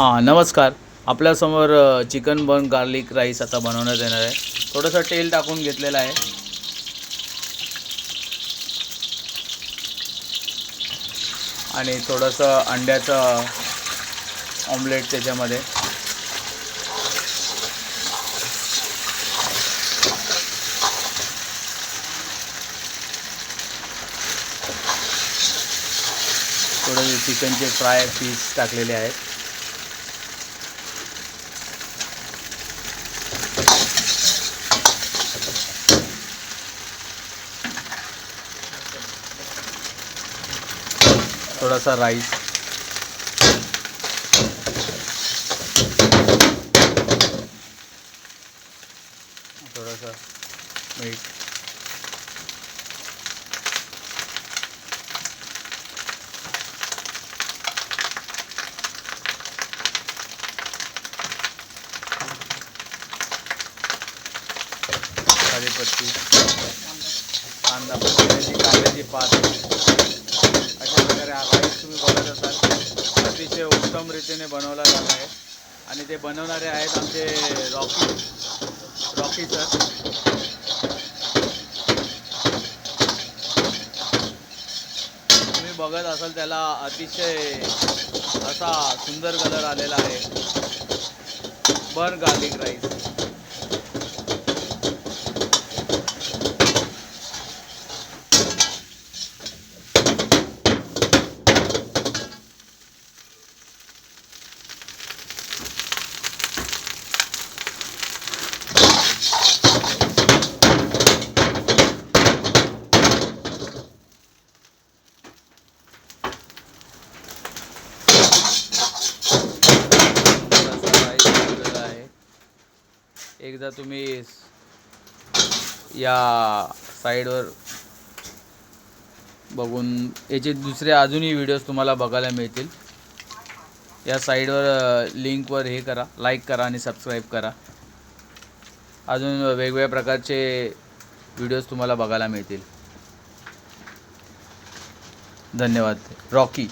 नमस्कार. आपल्यासमोर चिकन बन garlic rice आता बनवण्यात येणार आहे. थोडंसं तेल टाकून घेतलेलं आहे आणि थोडंसं अंड्याचं ऑमलेट त्याच्यामध्ये. थोडे चिकनचे फ्राय पीस टाकलेले आहेत. थोडासा राईस, थोडंसं मीठ, कढीपत्ती, कांदा, कांद्याची पात. अशा प्रकारे हा राईस तुम्ही बघत असाल अतिशय उत्तम रीतीने बनवला जात आहे. आणि ते बनवणारे आहेत आमचे रॉकी सर. तुम्ही बघत असाल त्याला अतिशय असा सुंदर कलर आलेला आहे. Burn garlic rice. एकदा तुम्ही या साईडवर बघून याचे दुसरे अजूनही व्हिडिओज तुम्हाला बघायला मिळतील. या साईडवर लिंकवर हे करा, लाईक करा आणि सबस्क्राईब करा. अजून वेगवेगळ्या प्रकारचे व्हिडिओज तुम्हाला बघायला मिळतील. धन्यवाद. रॉकी.